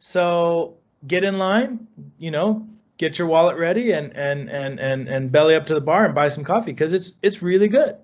So get in line, get your wallet ready and belly up to the bar and buy some coffee because it's really good.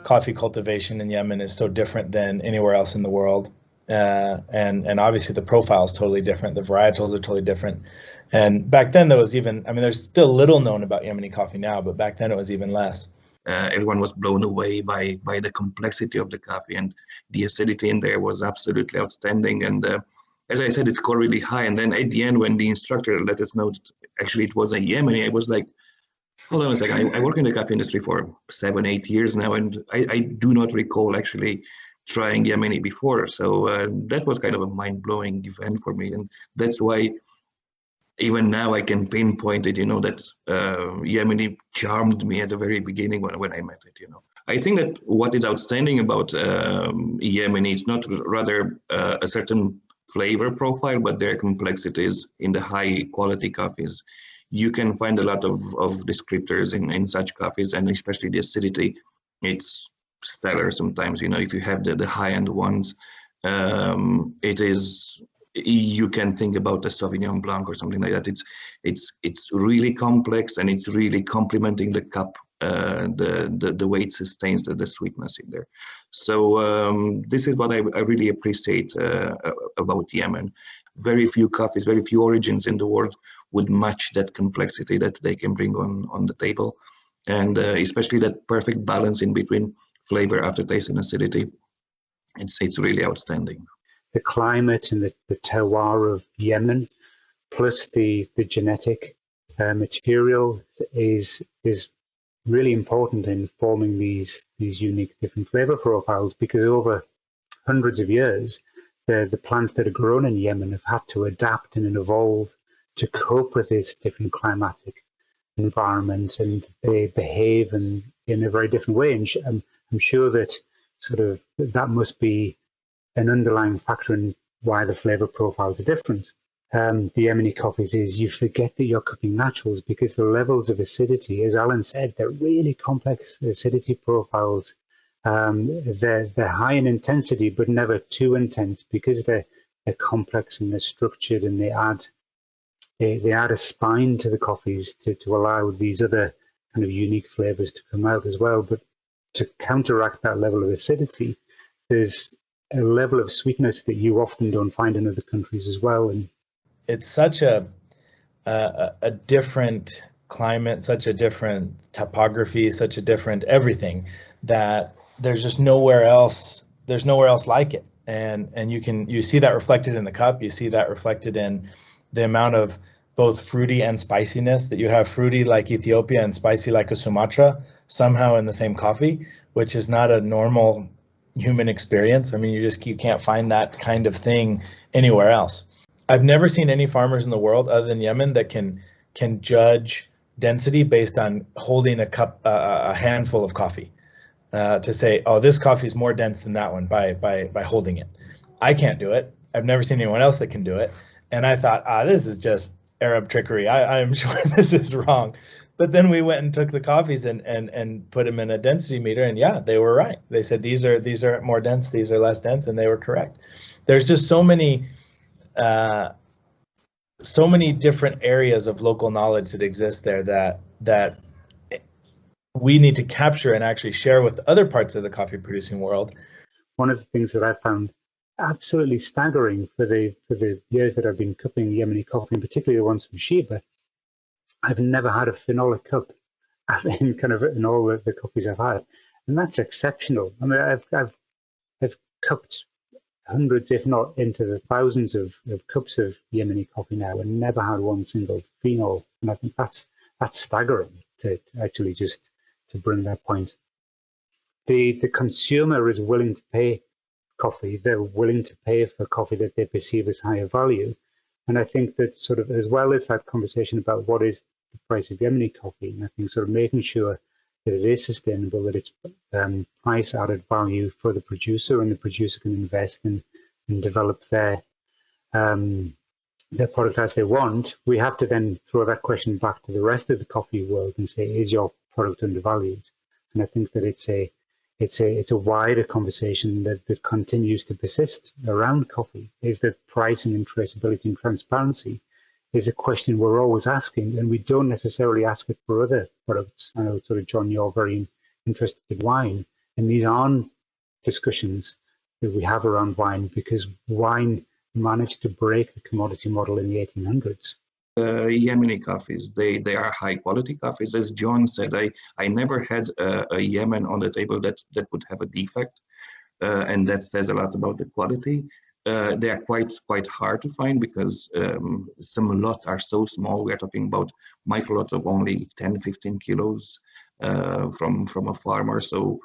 Coffee cultivation in Yemen is so different than anywhere else in the world. And obviously the profile is totally different. The varietals are totally different. And back then there was even, there's still little known about Yemeni coffee now, but back then it was even less. Everyone was blown away by the complexity of the coffee, and the acidity in there was absolutely outstanding. And as I said, it scored really high. And then at the end, when the instructor let us know that actually it was a Yemeni, I was like, hold on a second, I work in the coffee industry for 7-8 years now, and I do not recall actually trying Yemeni before. So that was kind of a mind-blowing event for me. And that's why even now I can pinpoint it, that Yemeni charmed me at the very beginning when I met it, I think that what is outstanding about Yemeni is not rather a certain flavor profile, but their complexities in the high quality coffees. You can find a lot of descriptors in such coffees, and especially the acidity. It's stellar sometimes, if you have the high-end ones. It is, you can think about a Sauvignon Blanc or something like that. It's really complex, and it's really complementing the cup, the way it sustains the sweetness in there. So this is what I really appreciate about Yemen. Very few coffees, very few origins in the world would match that complexity that they can bring on the table, and especially that perfect balance in between flavor, aftertaste, and acidity. It's really outstanding. The climate and the terroir of Yemen, plus the genetic material, is really important in forming these unique different flavor profiles, because over hundreds of years, the plants that are grown in Yemen have had to adapt and evolve to cope with this different climatic environment, and they behave in a very different way. And I'm sure that that must be an underlying factor in why the flavor profiles are different. The Yemeni coffees is you forget that you're cooking naturals, because the levels of acidity, as Alan said, they're really complex acidity profiles. They're high in intensity, but never too intense, because they're complex and they're structured, and they add a spine to the coffees to allow these other kind of unique flavors to come out as well. But to counteract that level of acidity, there's a level of sweetness that you often don't find in other countries as well. And it's such a different climate, such a different topography, such a different everything, that there's just nowhere else. There's nowhere else like it, and you see that reflected in the cup. You see that reflected in the amount of both fruity and spiciness, that you have fruity like Ethiopia and spicy like a Sumatra somehow in the same coffee, which is not a normal human experience. You can't find that kind of thing anywhere else. I've never seen any farmers in the world other than Yemen that can judge density based on holding a handful of coffee, to say, oh, this coffee is more dense than that one by holding it. I can't do it. I've never seen anyone else that can do it. And I thought, this is just Arab trickery. I'm sure this is wrong. But then we went and took the coffees and put them in a density meter, and yeah, they were right. They said these are more dense, these are less dense, and they were correct. There's just so many different areas of local knowledge that exist there that we need to capture and actually share with other parts of the coffee producing world. One of the things that I found absolutely staggering for the years that I've been cupping Yemeni coffee, and particularly the ones from Sheba, I've never had a phenolic cup in all the coffees I've had, and that's exceptional. I mean, I've cupped hundreds, if not into the thousands of cups of Yemeni coffee now, and never had one single phenol. And I think that's staggering to actually just to bring that point. The consumer is willing to pay coffee. They're willing to pay for coffee that they perceive as higher value. And I think that sort of, as well as that conversation about what is the price of Yemeni coffee, and I think sort of making sure that it is sustainable, that it's price added value for the producer, and the producer can invest and develop their product as they want. We have to then throw that question back to the rest of the coffee world and say, is your product undervalued? And I think that it's a wider conversation that continues to persist around coffee, is that pricing and traceability and transparency is a question we're always asking, and we don't necessarily ask it for other products. I know, sort of, John, you're very interested in wine, and these aren't discussions that we have around wine, because wine managed to break the commodity model in the 1800s. Yemeni coffees, they are high quality coffees. As John said, I never had a Yemen on the table that would have a defect, and that says a lot about the quality. They are quite hard to find because some lots are so small. We are talking about micro lots of only 10-15 kilos from a farmer. So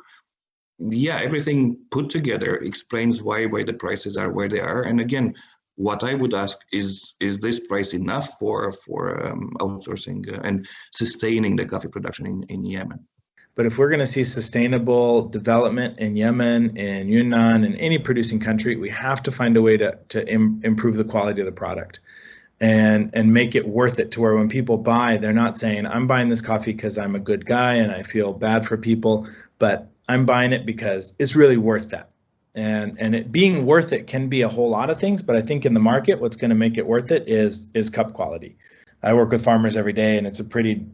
yeah, everything put together explains why the prices are where they are. And again, what I would ask is this price enough for outsourcing and sustaining the coffee production in Yemen? But if we're going to see sustainable development in Yemen, in Yunnan, in any producing country, we have to find a way to improve the quality of the product and make it worth it, to where when people buy, they're not saying, I'm buying this coffee because I'm a good guy and I feel bad for people, but I'm buying it because it's really worth that. And it being worth it can be a whole lot of things, but I think in the market, what's going to make it worth it is cup quality. I work with farmers every day, and it's a pretty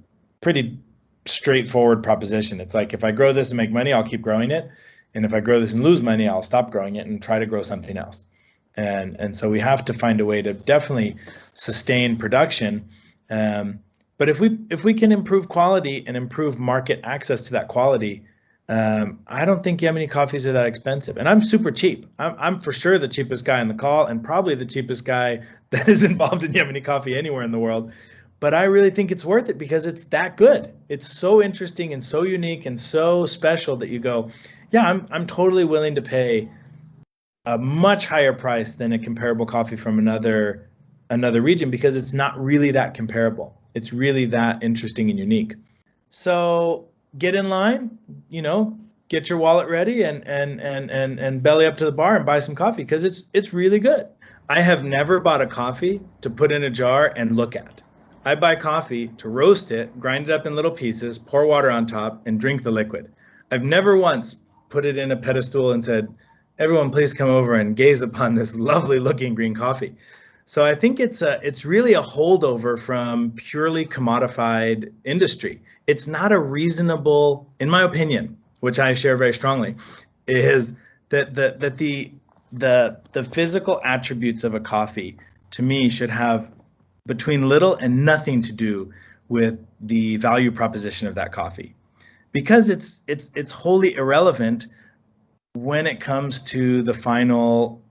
straightforward proposition. It's like, if I grow this and make money, I'll keep growing it. And if I grow this and lose money, I'll stop growing it and try to grow something else. And so we have to find a way to definitely sustain production. But if we can improve quality and improve market access to that quality, I don't think Yemeni coffees are that expensive. And I'm super cheap. I'm for sure the cheapest guy on the call, and probably the cheapest guy that is involved in Yemeni coffee anywhere in the world. But I really think it's worth it because it's that good. It's so interesting and so unique and so special that you go, yeah, I'm totally willing to pay a much higher price than a comparable coffee from another region, because it's not really that comparable. It's really that interesting and unique. So get in line, get your wallet ready and belly up to the bar and buy some coffee, because it's really good. I have never bought a coffee to put in a jar and look at. I buy coffee to roast it, grind it up in little pieces, pour water on top, and drink the liquid. I've never once put it in a pedestal and said, everyone please come over and gaze upon this lovely looking green coffee. So I think it's really a holdover from purely commodified industry. It's not a reasonable, in my opinion, which I share very strongly, is that the physical attributes of a coffee, to me, should have between little and nothing to do with the value proposition of that coffee, because it's wholly irrelevant when it comes to the final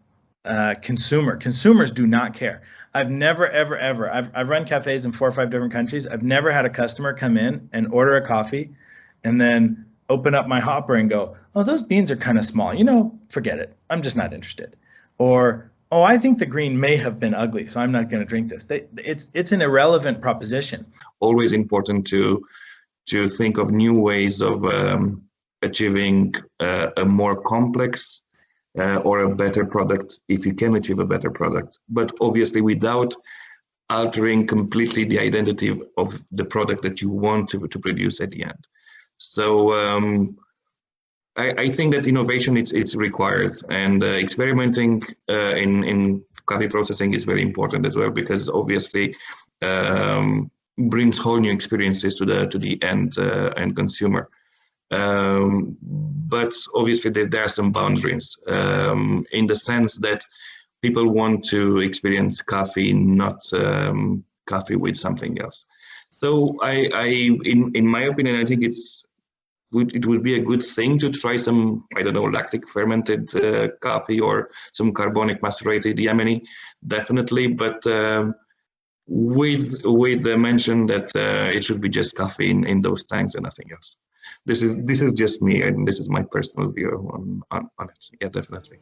consumer. Consumers do not care. I've never, ever, I've run cafes in 4 or 5 different countries. I've never had a customer come in and order a coffee and then open up my hopper and go, oh, those beans are kind of small. Forget it. I'm just not interested. Or, oh, I think the green may have been ugly, so I'm not going to drink this. It's an irrelevant proposition. Always important to think of new ways of achieving a more complex or a better product, if you can achieve a better product. But obviously, without altering completely the identity of the product that you want to produce at the end. So I think that innovation it's required, and experimenting in coffee processing is very important as well, because obviously brings whole new experiences to the end consumer. But obviously there are some boundaries in the sense that people want to experience coffee, not coffee with something else. So in my opinion, I think it would be a good thing to try some, I don't know, lactic fermented coffee or some carbonic macerated Yemeni, definitely, but with the mention that it should be just coffee in those tanks and nothing else. This is just me, and this is my personal view on it. Yeah, definitely.